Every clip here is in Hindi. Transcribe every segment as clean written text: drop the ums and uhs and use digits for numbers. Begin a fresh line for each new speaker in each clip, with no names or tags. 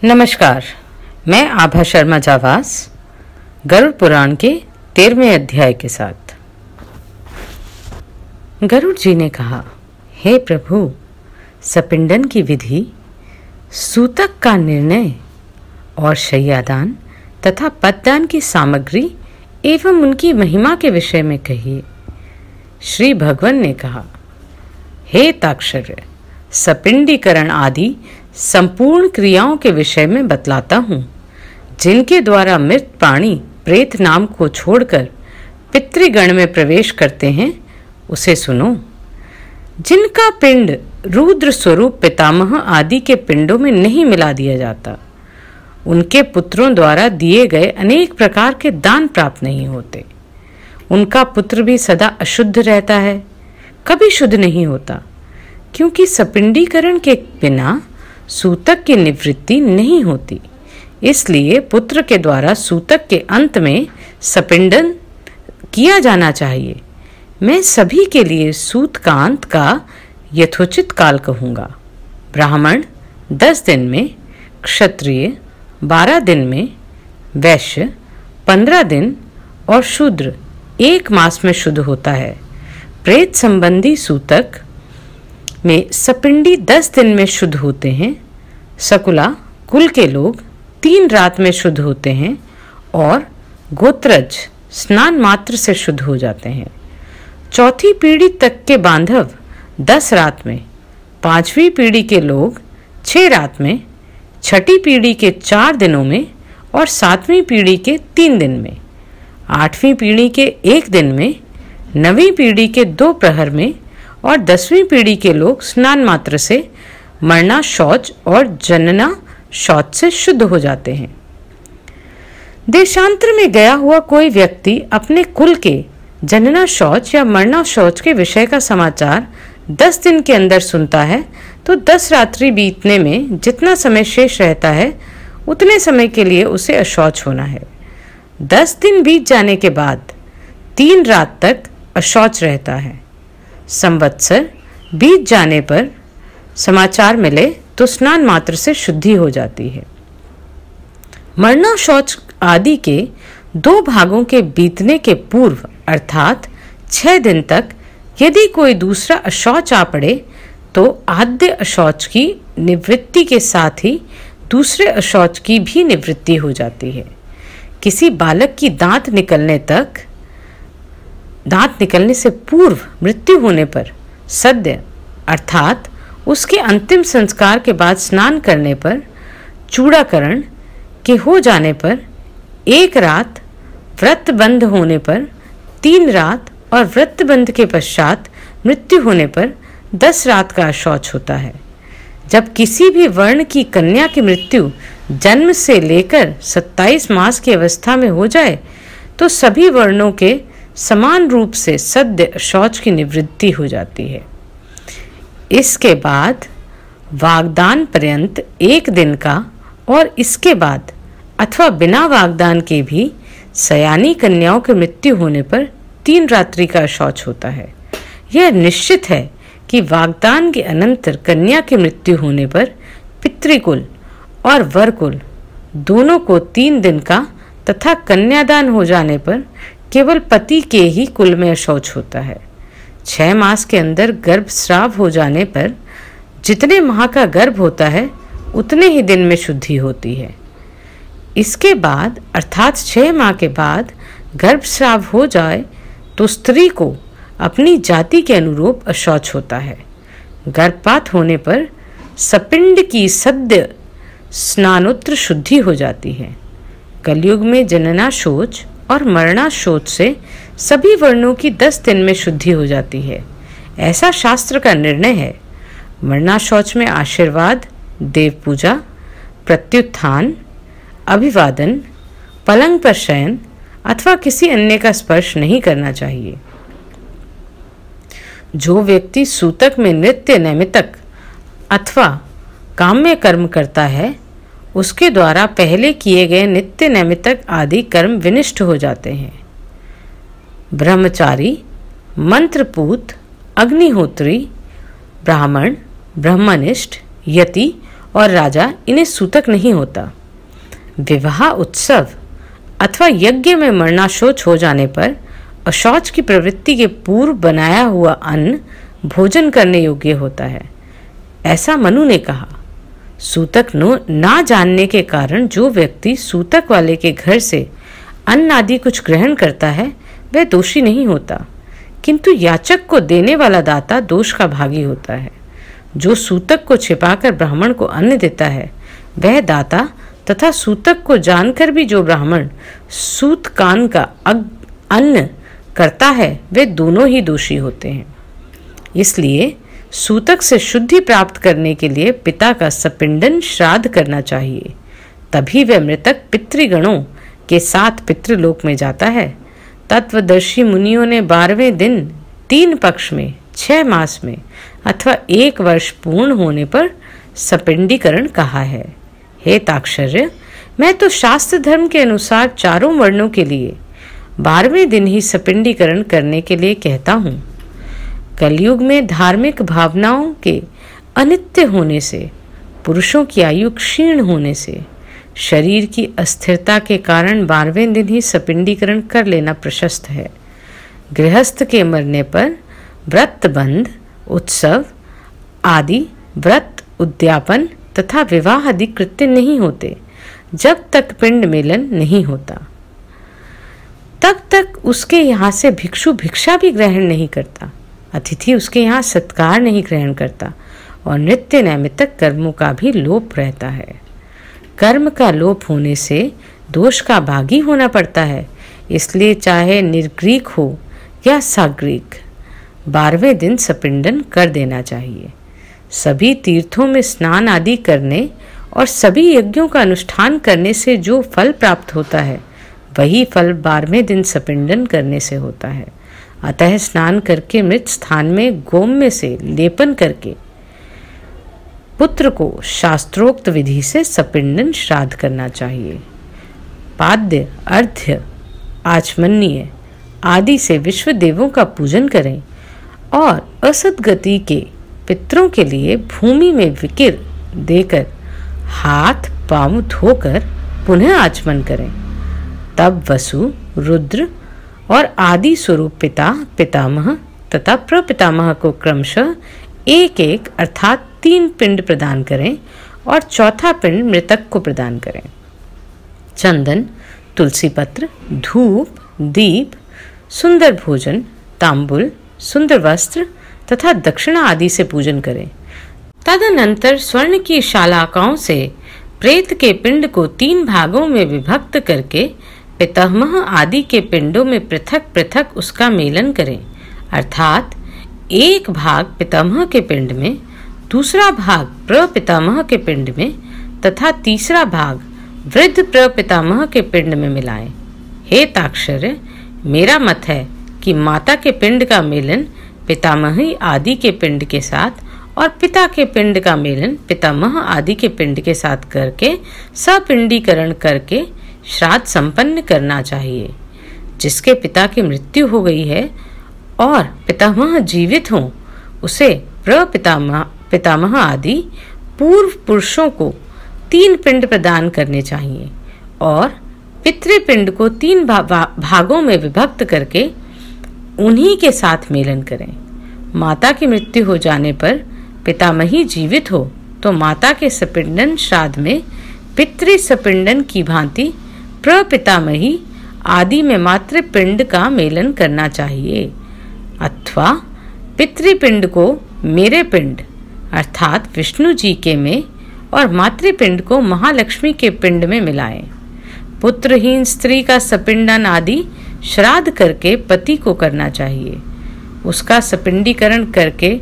नमस्कार, मैं आभा शर्मा जावास गरुड़ पुराण के 13वें अध्याय के साथ। गरुड़ जी ने कहा, हे प्रभु, सपिंडन की विधि, सूतक का निर्णय और शय्यादान तथा पददान की सामग्री एवं उनकी महिमा के विषय में कहिए। श्री भगवान ने कहा, हे ताक्षर्य, सपिंडीकरण आदि संपूर्ण क्रियाओं के विषय में बतलाता हूँ, जिनके द्वारा मृत प्राणी प्रेत नाम को छोड़कर पितृगण में प्रवेश करते हैं, उसे सुनो। जिनका पिंड रुद्र स्वरूप पितामह आदि के पिंडों में नहीं मिला दिया जाता, उनके पुत्रों द्वारा दिए गए अनेक प्रकार के दान प्राप्त नहीं होते। उनका पुत्र भी सदा अशुद्ध रहता है, कभी शुद्ध नहीं होता, क्योंकि सपिंडीकरण के बिना सूतक की निवृत्ति नहीं होती। इसलिए पुत्र के द्वारा सूतक के अंत में सपिंडन किया जाना चाहिए। मैं सभी के लिए सूतकांत का यथोचित काल कहूँगा। ब्राह्मण 10 दिन में, क्षत्रिय 12 दिन में, वैश्य 15 दिन और शूद्र 1 मास में शुद्ध होता है। प्रेत संबंधी सूतक में सपिंडी 10 दिन में शुद्ध होते हैं। सकुला कुल के लोग 3 रात में शुद्ध होते हैं और गोत्रज स्नान मात्र से शुद्ध हो जाते हैं। चौथी पीढ़ी तक के बांधव 10 रात में, 5वीं पीढ़ी के लोग 6 रात में, 6ठी पीढ़ी के 4 दिनों में और 7वीं पीढ़ी के 3 दिन में, 8वीं पीढ़ी के 1 दिन में, 9वीं पीढ़ी के 2 प्रहर में और 10वीं पीढ़ी के लोग स्नान मात्र से मरना शौच और जनना शौच से शुद्ध हो जाते हैं। देशांतर में गया हुआ कोई व्यक्ति अपने कुल के जनना शौच या मरना शौच के विषय का समाचार 10 दिन के अंदर सुनता है, तो 10 रात्रि बीतने में जितना समय शेष रहता है, उतने समय के लिए उसे अशौच होना है। 10 दिन बीत जाने के बाद 3 रात तक अशौच रहता है। संवत्सर बीत जाने पर समाचार मिले तो स्नान मात्र से शुद्धि हो जाती है। मरना शौच आदि के 2 भागों के बीतने के पूर्व अर्थात 6 दिन तक यदि कोई दूसरा अशौच आ पड़े, तो आद्य अशौच की निवृत्ति के साथ ही दूसरे अशौच की भी निवृत्ति हो जाती है। किसी बालक की दांत निकलने से पूर्व मृत्यु होने पर सद्य अर्थात उसके अंतिम संस्कार के बाद स्नान करने पर, चूड़ाकरण के हो जाने पर, 1 रात, व्रत बंध होने पर 3 रात और व्रत बंध के पश्चात मृत्यु होने पर 10 रात का शौच होता है। जब किसी भी वर्ण की कन्या की मृत्यु जन्म से लेकर 27 मास की अवस्था में हो जाए, तो सभी वर्णों के समान रूप से सद्य शौच की निवृत्ति हो जाती है। इसके बाद वागदान पर्यंत 1 दिन का और इसके बाद अथवा बिना वागदान के भी सयानी कन्याओं की मृत्यु होने पर 3 रात्रि का शौच होता है। यह निश्चित है कि वागदान के अनंतर कन्या की मृत्यु होने पर पितृकुल और वरकुल दोनों को 3 दिन का तथा कन्यादान हो जाने पर केवल पति के ही कुल में शौच होता है। 6 मास के अंदर गर्भस्राव हो जाने पर जितने माह का गर्भ होता है, उतने ही दिन में शुद्धि होती है। इसके बाद अर्थात 6 माह के बाद गर्भस्राव हो जाए तो स्त्री को अपनी जाति के अनुरूप अशौच होता है। गर्भपात होने पर सपिंड की सद्य स्नानोत्तर शुद्धि हो जाती है। कलयुग में जनना शौच और मरना शौच से सभी वर्णों की 10 दिन में शुद्धि हो जाती है, ऐसा शास्त्र का निर्णय है। मरना शौच में आशीर्वाद, देव पूजा, प्रत्युत्थान, अभिवादन, पलंग पर शयन अथवा किसी अन्य का स्पर्श नहीं करना चाहिए। जो व्यक्ति सूतक में नृत्य नैमित्तक अथवा काम्य कर्म करता है, उसके द्वारा पहले किए गए नित्य नैमित्तक आदि कर्म विनिष्ट हो जाते हैं। ब्रह्मचारी, मंत्रपूत, अग्निहोत्री, ब्राह्मण, ब्रह्मनिष्ठ, यति और राजा इन्हें सूतक नहीं होता। विवाह उत्सव अथवा यज्ञ में मरणाशोच हो जाने पर अशौच की प्रवृत्ति के पूर्व बनाया हुआ अन्न भोजन करने योग्य होता है, ऐसा मनु ने कहा। सूतक ना जानने के कारण जो व्यक्ति सूतक वाले के घर से अन्न आदि कुछ ग्रहण करता है वह दोषी नहीं होता, किंतु याचक को देने वाला दाता दोष का भागी होता है। जो सूतक को छिपाकर ब्राह्मण को अन्न देता है वह दाता तथा सूतक को जानकर भी जो ब्राह्मण सूत कान का अन्न करता है वे दोनों ही दोषी होते हैं। इसलिए सूतक से शुद्धि प्राप्त करने के लिए पिता का सपिंडन श्राद्ध करना चाहिए, तभी वह मृतक पितृगणों के साथ पितृलोक में जाता है। तत्वदर्शी मुनियों ने 12वें दिन 3 पक्ष में 6 मास में अथवा 1 वर्ष पूर्ण होने पर सपिंडीकरण कहा है। हे ताक्षर्य, मैं तो शास्त्र धर्म के अनुसार चारों वर्णों के लिए 12वें दिन ही सपिंडीकरण करने के लिए कहता हूँ। कलयुग में धार्मिक भावनाओं के अनित्य होने से, पुरुषों की आयु क्षीण होने से, शरीर की अस्थिरता के कारण 12वें दिन ही सपिंडीकरण कर लेना प्रशस्त है। गृहस्थ के मरने पर व्रत बंध, उत्सव आदि व्रत उद्यापन तथा विवाह आदि कृत्य नहीं होते जब तक पिंड मिलन नहीं होता। तब तक उसके यहाँ से भिक्षु भिक्षा भी ग्रहण नहीं करता, अतिथि उसके यहाँ सत्कार नहीं ग्रहण करता और नित्य नैमित्तिक कर्मों का भी लोप रहता है। कर्म का लोप होने से दोष का भागी होना पड़ता है, इसलिए चाहे निर्ग्रीक हो या साग्रीक 12वें दिन सपिंडन कर देना चाहिए। सभी तीर्थों में स्नान आदि करने और सभी यज्ञों का अनुष्ठान करने से जो फल प्राप्त होता है वही फल 12वें दिन सपिंडन करने से होता है। अतः स्नान करके मृत स्थान में गोम्य से लेपन करके पुत्र को शास्त्रोक्त विधि से सपिंडन श्राद्ध करना चाहिए। पाद्य, अर्घ्य, आचमनीय आदि से विश्व देवों का पूजन करें और असदगति के पितरों के लिए भूमि में विकिर देकर हाथ पांव धोकर पुनः आचमन करें। तब वसु, रुद्र और आदि स्वरूप पिता, पितामह तथा प्रपितामह को क्रमशः 1-1 अर्थात 3 पिंड प्रदान करें और चौथा पिंड मृतक को प्रदान करें। चंदन, तुलसी पत्र, धूप, दीप, सुंदर भोजन, तांबुल, सुंदर वस्त्र तथा दक्षिणा आदि से पूजन करें। तदनंतर स्वर्ण की शालाकाओं से प्रेत के पिंड को 3 भागों में विभक्त करके पितामह आदि के पिंडों में पृथक पृथक उसका मेलन करें, अर्थात एक भाग पितामह के पिंड में, दूसरा भाग प्रपितामह के पिंड में तथा तीसरा भाग वृद्ध प्रपितामह के पिंड में मिलाएं। हे ताक्षर्य, मेरा मत है कि माता के पिंड का मेलन पितामही आदि के पिंड के साथ और पिता के पिंड का मेलन पितामह आदि के पिंड के साथ करके सपिंडीकरण करके श्राद्ध संपन्न करना चाहिए। जिसके पिता की मृत्यु हो गई है और पितामह जीवित हों, उसे प्रपितामह आदि पूर्व पुरुषों को 3 पिंड प्रदान करने चाहिए और पितृपिंड को 3 भागों में विभक्त करके उन्हीं के साथ मेलन करें। माता की मृत्यु हो जाने पर पितामही जीवित हो तो माता के सपिंडन श्राद्ध में पितृ सपिंडन की भांति प्रपितामही आदि में मातृपिंड का मेलन करना चाहिए, अथवा पितृपिंड को मेरे पिंड अर्थात विष्णु जी के में और मातृपिंड को महालक्ष्मी के पिंड में मिलाएं। पुत्रहीन स्त्री का सपिंडन आदि श्राद्ध करके पति को करना चाहिए। उसका सपिंडीकरण करके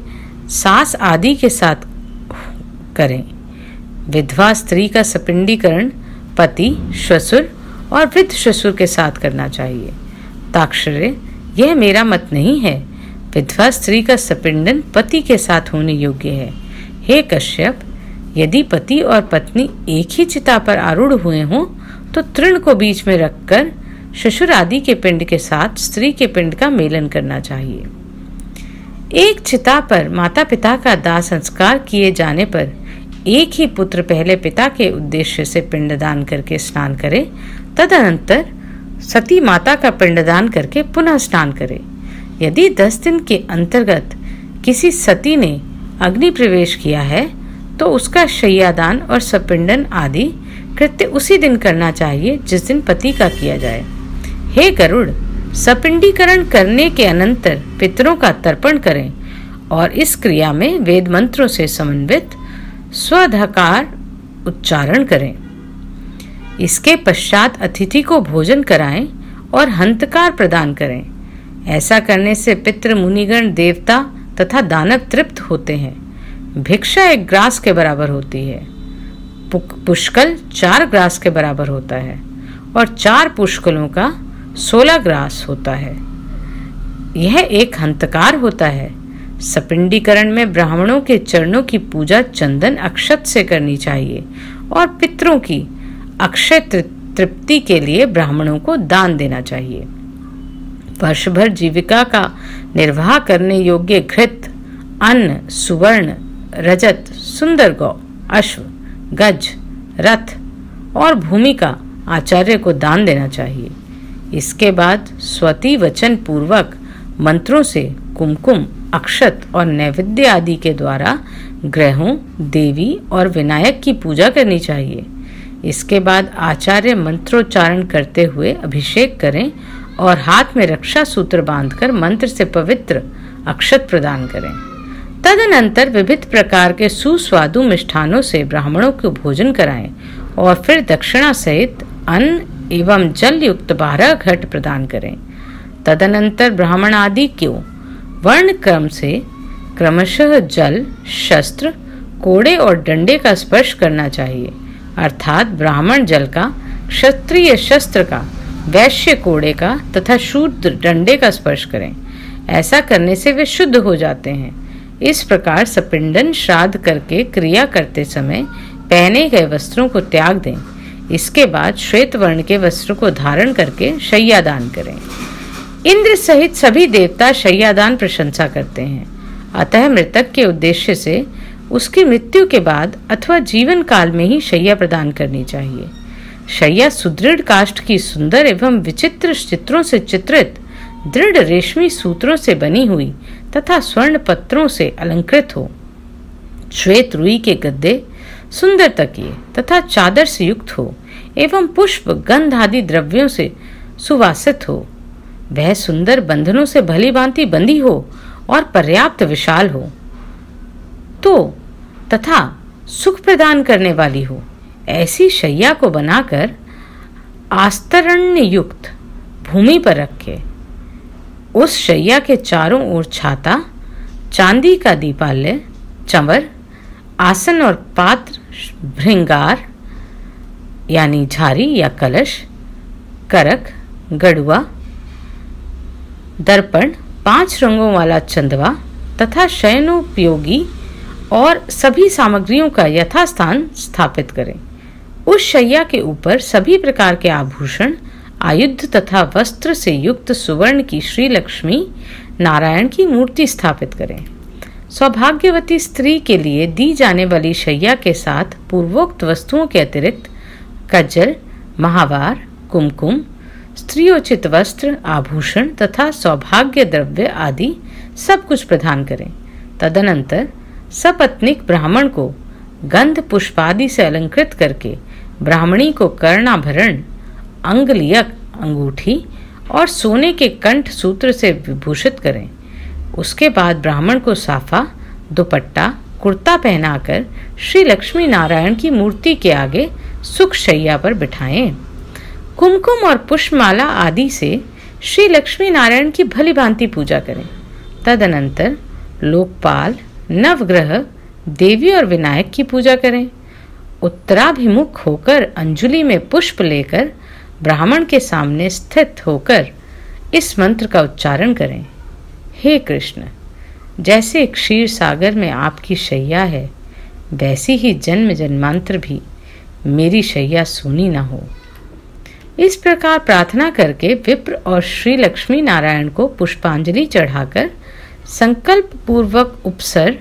सास आदि के साथ करें। विधवा स्त्री का सपिंडीकरण पति, ससुर और वृद्ध ससुर के साथ करना चाहिए। ताक्षर्य, यह मेरा मत नहीं है। विधवा स्त्री का सपिंडन पति के साथ होने योग्य है। हे कश्यप, यदि पति और पत्नी एक ही चिता पर आरूढ़ हुए हों तो तृण को बीच में रखकर ससुर आदि के पिंड के साथ स्त्री के पिंड का मेलन करना चाहिए। एक चिता पर माता पिता का दाह संस्कार किए जाने पर एक ही पुत्र पहले पिता के उद्देश्य से पिंडदान करके स्नान करे, तदनंतर सती माता का पिंडदान करके पुनः स्नान करे। यदि 10 दिन के अंतर्गत किसी सती ने अग्नि प्रवेश किया है तो उसका शय्यादान और सपिंडन आदि कृत्य उसी दिन करना चाहिए जिस दिन पति का किया जाए। हे गरुड़, सपिंडीकरण करने के अनंतर पितरों का तर्पण करें और इस क्रिया में वेद मंत्रों से समन्वित स्वधकार उच्चारण करें। इसके पश्चात अतिथि को भोजन कराएं और हंतकार प्रदान करें। ऐसा करने से पितृ, मुनिगण, देवता तथा दानव तृप्त होते हैं। भिक्षा 1 ग्रास के बराबर होती है। पुष्कल 4 ग्रास के बराबर होता है और 4 पुष्कलों का 16 ग्रास होता है। यह एक हंतकार होता है। सपिंडीकरण में ब्राह्मणों के चरणों की पूजा चंदन अक्षत से करनी चाहिए और पितरों की अक्षय तृप्ति के लिए ब्राह्मणों को दान देना चाहिए। वर्ष भर जीविका का निर्वाह करने योग्य घृत, अन्न, सुवर्ण, रजत, सुंदर गौ, अश्व, गज, रथ और भूमि का आचार्य को दान देना चाहिए। इसके बाद स्वती वचन पूर्वक मंत्रों से कुमकुम, अक्षत और नैवेद्य आदि के द्वारा ग्रहों, देवी और विनायक की पूजा करनी चाहिए। इसके बाद आचार्य मंत्रोच्चारण करते हुए अभिषेक करें और हाथ में रक्षा सूत्र बांधकर मंत्र से पवित्र अक्षत प्रदान करें। तदनंतर विविध प्रकार के सुस्वादु मिष्ठानों से ब्राह्मणों को भोजन कराएं और फिर दक्षिणा सहित अन्न एवं जल युक्त 12 घट प्रदान करें। तदनंतर ब्राह्मण आदि को वर्ण क्रम से क्रमशः जल, शस्त्र, कोड़े और डंडे का स्पर्श करना चाहिए। अर्थात ब्राह्मण जल का, क्षत्रिय शस्त्र का, वैश्य कोड़े का तथा शूद्र डंडे का स्पर्श करें। ऐसा करने से वे शुद्ध हो जाते हैं। इस प्रकार सपिंडन श्राद्ध करके क्रिया करते समय पहने गए वस्त्रों को त्याग दें। इसके बाद श्वेत वर्ण के वस्त्र को धारण करके शय्यादान करें। इंद्र सहित सभी देवता शय्यादान प्रशंसा करते हैं। अतः मृतक के उद्देश्य से उसकी मृत्यु के बाद अथवा जीवन काल में ही शय्या प्रदान करनी चाहिए। शय्या सुदृढ़ काष्ठ की सुंदर एवं विचित्र चित्रों से चित्रित दृढ़ रेशमी सूत्रों से बनी हुई तथा स्वर्ण पत्रों से अलंकृत हो। श्वेत रुई के गद्दे, सुंदर तकिए तथा चादर से युक्त हो एवं पुष्प, गंध आदि द्रव्यों से सुवासित हो। वह सुंदर बंधनों से भली भांति बंधी हो और पर्याप्त विशाल हो तो तथा सुख प्रदान करने वाली हो। ऐसी शैया को बनाकर आस्तरण्य युक्त भूमि पर रखे। उस शैया के चारों ओर छाता, चांदी का दीपाल्य, चंवर, आसन और पात्र, भृंगार यानी झारी या कलश, करक, गड़ुआ, दर्पण, 5 रंगों वाला चंदवा तथा शयनोपयोगी और सभी सामग्रियों का यथास्थान स्थापित करें। उस शैया के ऊपर सभी प्रकार के आभूषण, आयुध तथा वस्त्र से युक्त सुवर्ण की श्री लक्ष्मी नारायण की मूर्ति स्थापित करें। सौभाग्यवती स्त्री के लिए दी जाने वाली शैया के साथ पूर्वोक्त वस्तुओं के अतिरिक्त कज्जल, महावार, कुमकुम, स्त्रियोचित वस्त्र, आभूषण तथा सौभाग्य द्रव्य आदि सब कुछ प्रदान करें। तदनंतर सपत्नीक ब्राह्मण को गंध पुष्पादि से अलंकृत करके ब्राह्मणी को कर्णाभरण, अंगलियक, अंगूठी और सोने के कंठ सूत्र से विभूषित करें। उसके बाद ब्राह्मण को साफा, दुपट्टा, कुर्ता पहनाकर श्री लक्ष्मी नारायण की मूर्ति के आगे सुख शैया पर बिठाएं। कुमकुम और पुष्पमाला आदि से श्री लक्ष्मी नारायण की भली भांति पूजा करें। तदनंतर लोकपाल, नवग्रह, देवी और विनायक की पूजा करें। उत्तराभिमुख होकर अंजलि में पुष्प लेकर ब्राह्मण के सामने स्थित होकर इस मंत्र का उच्चारण करें। हे कृष्ण, जैसे क्षीर सागर में आपकी शैया है, वैसी ही जन्म जन्मांतर भी मेरी शैया सूनी न हो। इस प्रकार प्रार्थना करके विप्र और श्री लक्ष्मी नारायण को पुष्पांजलि चढ़ाकर संकल्प पूर्वक उपसर्ग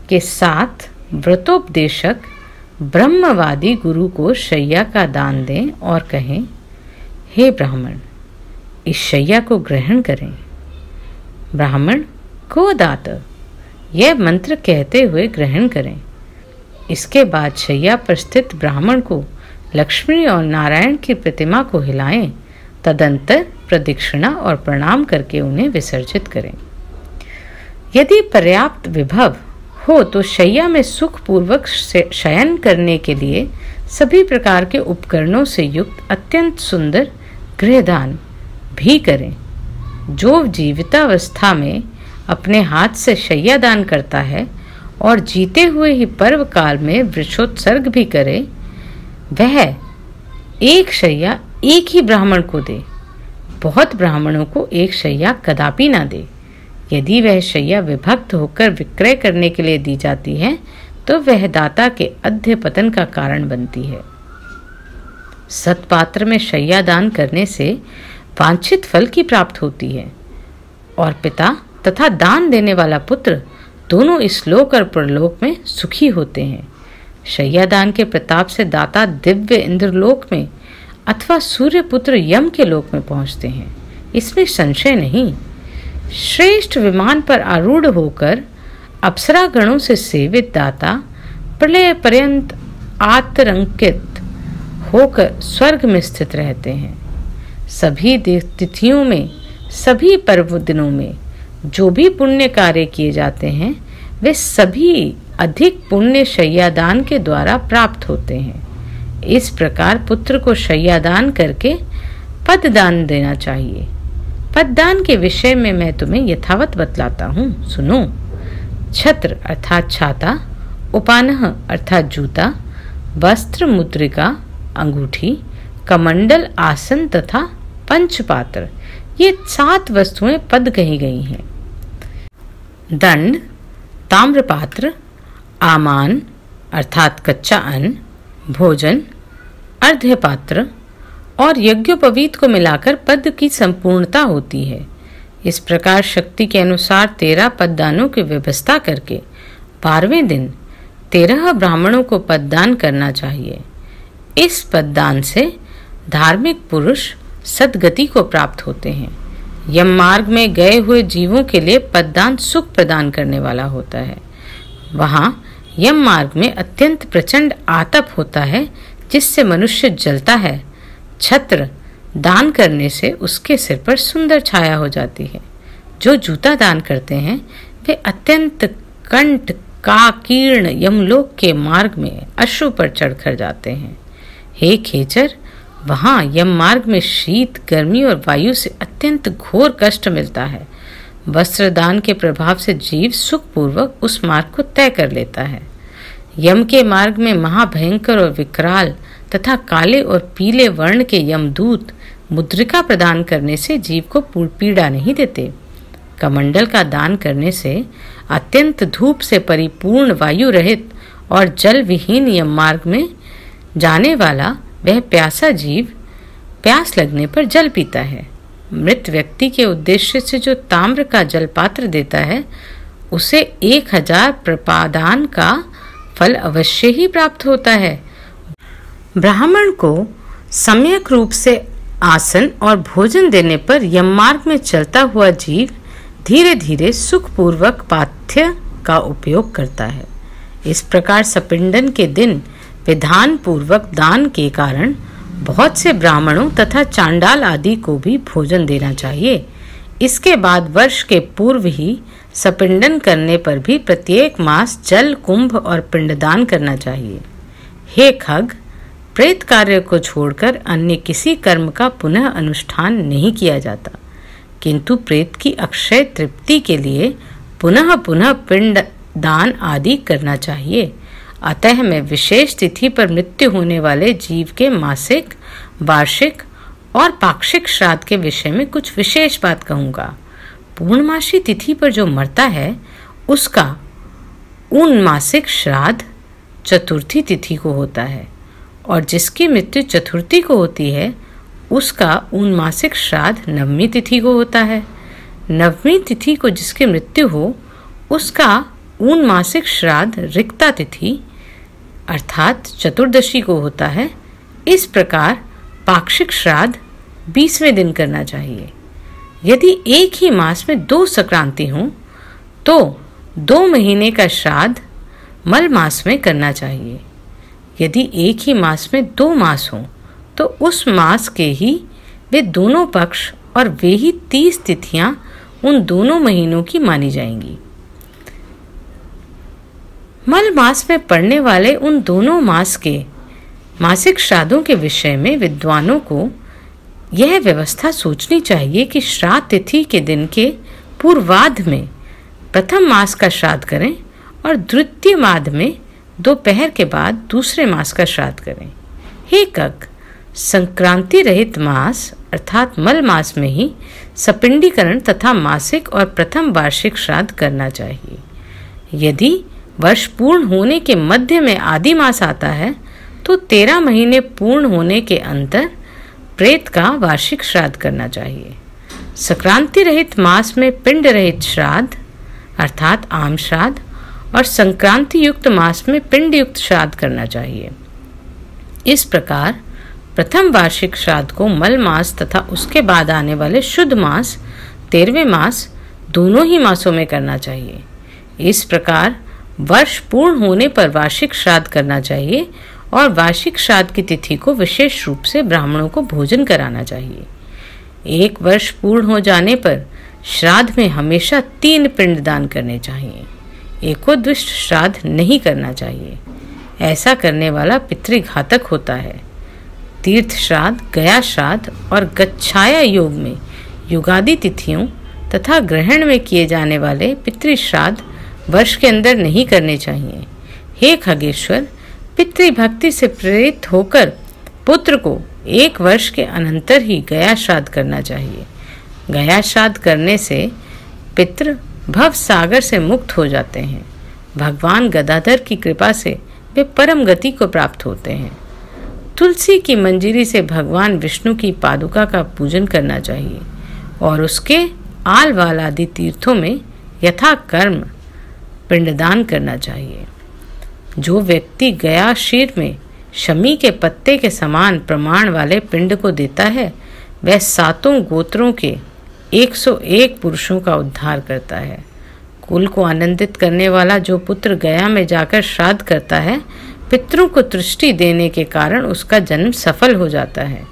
के साथ व्रतोपदेशक ब्रह्मवादी गुरु को शैया का दान दें और कहें, हे ब्राह्मण, इस शैया को ग्रहण करें। ब्राह्मण को दात यह मंत्र कहते हुए ग्रहण करें। इसके बाद शैया पर स्थित ब्राह्मण को लक्ष्मी और नारायण की प्रतिमा को हिलाएं, तदंतर प्रदक्षिणा और प्रणाम करके उन्हें विसर्जित करें। यदि पर्याप्त विभव हो तो शैया में सुखपूर्वक शयन करने के लिए सभी प्रकार के उपकरणों से युक्त अत्यंत सुंदर गृहदान भी करें। जो जीवितावस्था में अपने हाथ से शैया दान करता है और जीते हुए ही पर्व काल में वृक्षोत्सर्ग भी करे, वह एक शैया एक ही ब्राह्मण को दे, बहुत ब्राह्मणों को एक शैया कदापि ना दे। यदि वह शैया विभक्त होकर विक्रय करने के लिए दी जाती है तो वह दाता के अध्यपतन का कारण बनती है। सत्पात्र में शैया दान करने से वांछित फल की प्राप्ति होती है और पिता तथा दान देने वाला पुत्र दोनों इस लोक और परलोक में सुखी होते हैं। शैया दान के प्रताप से दाता दिव्य इंद्रलोक में अथवा सूर्यपुत्र यम के लोक में पहुंचते हैं, इसमें संशय नहीं। श्रेष्ठ विमान पर आरूढ़ होकर अप्सरा गणों से सेवित दाता प्रलय पर्यंत आतंकित होकर स्वर्ग में स्थित रहते हैं। सभी तिथियों में, सभी पर्व दिनों में जो भी पुण्य कार्य किए जाते हैं वे सभी अधिक पुण्य शैयादान के द्वारा प्राप्त होते हैं। इस प्रकार पुत्र को शैयादान करके पददान देना चाहिए। पददान के विषय में मैं तुम्हें यथावत बतलाता हूँ, सुनो। छत्र अर्थात छाता, उपानह अर्थात जूता, वस्त्र, मुद्रिका, अंगूठी, कमंडल, आसन तथा पंचपात्र, ये 7 वस्तुएं पद कही गई हैं। दंड, ताम्रपात्र, आमान अर्थात कच्चा अन्न, भोजन, अर्ध्यपात्र और यज्ञोपवीत को मिलाकर पद की संपूर्णता होती है। इस प्रकार शक्ति के अनुसार 13 पददानों की व्यवस्था करके 12वें दिन 13 ब्राह्मणों को पददान करना चाहिए। इस पददान से धार्मिक पुरुष सद्गति को प्राप्त होते हैं। यम मार्ग में गए हुए जीवों के लिए पददान सुख प्रदान करने वाला होता है। वहाँ यम मार्ग में अत्यंत प्रचंड आतप होता है जिससे मनुष्य जलता है। छत्र दान करने से उसके सिर पर सुंदर छाया हो जाती है। जो जूता दान करते हैं वे अत्यंत कंठ काकीर्ण यमलोक के मार्ग में अश्रु पर चढ़कर जाते हैं। हे खेचर, वहाँ यम मार्ग में शीत, गर्मी और वायु से अत्यंत घोर कष्ट मिलता है। वस्त्र दान के प्रभाव से जीव सुखपूर्वक उस मार्ग को तय कर लेता है। यम के मार्ग में महाभयंकर और विकराल तथा काले और पीले वर्ण के यमदूत मुद्रिका प्रदान करने से जीव को पीड़ा नहीं देते। कमंडल का दान करने से अत्यंत धूप से परिपूर्ण वायु रहित और जल विहीन यम मार्ग में जाने वाला वह प्यासा जीव प्यास लगने पर जल पीता है। मृत व्यक्ति के उद्देश्य से जो ताम्र का जलपात्र देता है उसे 1000 प्रपादान का फल अवश्य ही प्राप्त होता है। ब्राह्मण को सम्यक रूप से आसन और भोजन देने पर यम मार्ग में चलता हुआ जीव धीरे धीरे सुखपूर्वक पाथ्य का उपयोग करता है। इस प्रकार सपिंडन के दिन विधान पूर्वक दान के कारण बहुत से ब्राह्मणों तथा चांडाल आदि को भी भोजन देना चाहिए। इसके बाद वर्ष के पूर्व ही सपिंडन करने पर भी प्रत्येक मास जल, कुंभ और पिंडदान करना चाहिए। हे खग, प्रेत कार्य को छोड़कर अन्य किसी कर्म का पुनः अनुष्ठान नहीं किया जाता, किंतु प्रेत की अक्षय तृप्ति के लिए पुनः पुनः पिंड दान आदि करना चाहिए। अतः मैं विशेष तिथि पर मृत्यु होने वाले जीव के मासिक, वार्षिक और पाक्षिक श्राद्ध के विषय में कुछ विशेष बात कहूँगा। पूर्णमासी तिथि पर जो मरता है उसका ऊनमासिक श्राद्ध चतुर्थी तिथि को होता है और जिसकी मृत्यु चतुर्थी को होती है उसका ऊनमासिक श्राद्ध नवमी तिथि को होता है। नवमी तिथि को जिसकी मृत्यु हो उसका ऊनमासिक श्राद्ध रिक्ता तिथि अर्थात चतुर्दशी को होता है। इस प्रकार पाक्षिक श्राद्ध 20वें दिन करना चाहिए। यदि एक ही मास में 2 संक्रांति हों तो 2 महीने का श्राद्ध मल मास में करना चाहिए। यदि एक ही मास में 2 मास हों तो उस मास के ही वे दोनों पक्ष और वे ही 30 तिथियां उन दोनों महीनों की मानी जाएंगी। मल मास में पड़ने वाले उन दोनों मास के मासिक श्राद्धों के विषय में विद्वानों को यह व्यवस्था सोचनी चाहिए कि श्राद्ध तिथि के दिन के पूर्वार्ध में प्रथम मास का श्राद्ध करें और द्वितीय माद में दोपहर के बाद दूसरे मास का श्राद्ध करें। हे कक, संक्रांति रहित मास अर्थात मल मास में ही सपिंडीकरण तथा मासिक और प्रथम वार्षिक श्राद्ध करना चाहिए। यदि वर्ष पूर्ण होने के मध्य में आदि मास आता है तो 13 महीने पूर्ण होने के अंतर प्रेत का वार्षिक श्राद्ध करना चाहिए। संक्रांति रहित मास में पिंड रहित श्राद्ध अर्थात आम श्राद्ध और संक्रांति युक्त मास में पिंड युक्त श्राद्ध करना चाहिए। इस प्रकार प्रथम वार्षिक श्राद्ध को मल मास तथा उसके बाद आने वाले शुद्ध मास 13वें मास दोनों ही मासों में करना चाहिए। इस प्रकार वर्ष पूर्ण होने पर वार्षिक श्राद्ध करना चाहिए और वार्षिक श्राद्ध की तिथि को विशेष रूप से ब्राह्मणों को भोजन कराना चाहिए। 1 वर्ष पूर्ण हो जाने पर श्राद्ध में हमेशा 3 पिंडदान करने चाहिए। एकोद्विष्ट श्राद्ध नहीं करना चाहिए। ऐसा करने वाला पितृघातक होता है। तीर्थ श्राद्ध, गया श्राद्ध और गच्छाया योग में युगादि तिथियों तथा ग्रहण में किए जाने वाले पितृश्राद्ध वर्ष के अंदर नहीं करने चाहिए। हे खगेश्वर, पितृभक्ति से प्रेरित होकर पुत्र को 1 वर्ष के अनंतर ही गया श्राद्ध करना चाहिए। गया श्राद्ध करने से पितृ भव सागर से मुक्त हो जाते हैं। भगवान गदाधर की कृपा से वे परम गति को प्राप्त होते हैं। तुलसी की मंजरी से भगवान विष्णु की पादुका का पूजन करना चाहिए और उसके आलवाल आदि तीर्थों में यथा कर्म पिंडदान करना चाहिए। जो व्यक्ति गया शीर में शमी के पत्ते के समान प्रमाण वाले पिंड को देता है वह 7 गोत्रों के 101 पुरुषों का उद्धार करता है। कुल को आनंदित करने वाला जो पुत्र गया में जाकर श्राद्ध करता है पितरों को तुष्टि देने के कारण उसका जन्म सफल हो जाता है।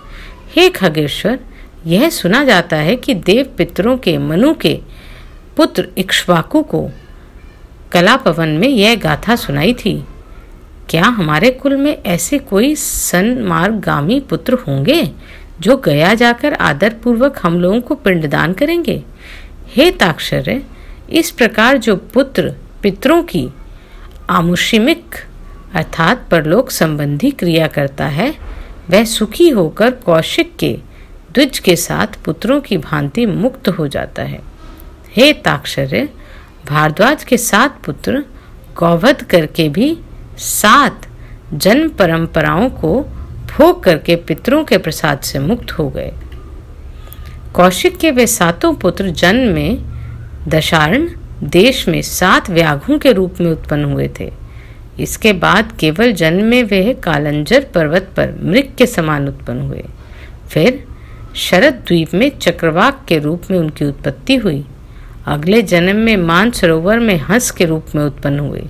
हे खगेश्वर, यह सुना जाता है कि देव पितरों के मनु के पुत्र इक्ष्वाकु को कलापवन में यह गाथा सुनाई थी। क्या हमारे कुल में ऐसे कोई सन्मार्गगामी पुत्र होंगे जो गया जाकर आदर पूर्वक हम लोगों को पिंडदान करेंगे? हे ताक्षर्य, इस प्रकार जो पुत्र पितरों की आमुषिमिक अर्थात परलोक संबंधी क्रिया करता है वह सुखी होकर कौशिक के द्विज के साथ पुत्रों की भांति मुक्त हो जाता है। हे ताक्षर्य, भारद्वाज के 7 पुत्र गौवध करके भी 7 जन्म परंपराओं को भोग करके पितरों के प्रसाद से मुक्त हो गए। कौशिक के वे 7 पुत्र जन्म में दशारण देश में 7 व्याघ्रों के रूप में उत्पन्न हुए थे। इसके बाद केवल जन्म में वे कालंजर पर्वत पर मृग के समान उत्पन्न हुए। फिर शरद द्वीप में चक्रवाक के रूप में उनकी उत्पत्ति हुई। अगले जन्म में मानसरोवर में हंस के रूप में उत्पन्न हुए।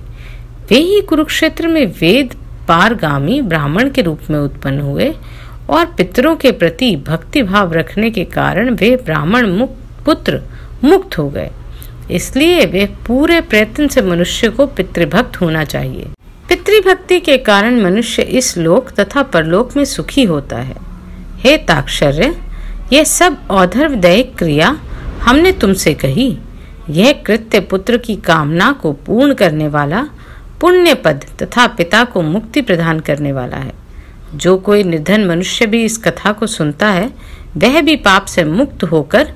वे ही कुरुक्षेत्र में वेद पारगामी ब्राह्मण के रूप में उत्पन्न हुए और पितरों के प्रति भक्ति भाव रखने के कारण वे ब्राह्मण पुत्र मुक्त हो गए। इसलिए वे पूरे प्रयत्न से मनुष्य को पितृभक्त होना चाहिए। पितृभक्ति के कारण मनुष्य इस लोक तथा परलोक में सुखी होता है। हे ताक्षर्य, यह सब औधर्वदैहिक क्रिया हमने तुमसे कही। यह कृत्य पुत्र की कामना को पूर्ण करने वाला पुण्य पद तथा पिता को मुक्ति प्रदान करने वाला है। जो कोई निर्धन मनुष्य भी इस कथा को सुनता है वह भी पाप से मुक्त होकर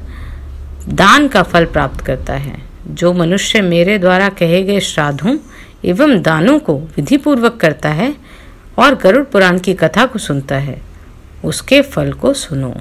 दान का फल प्राप्त करता है। जो मनुष्य मेरे द्वारा कहे गए श्राद्धों एवं दानों को विधि पूर्वक करता है और गरुड़ पुराण की कथा को सुनता है उसके फल को सुनो।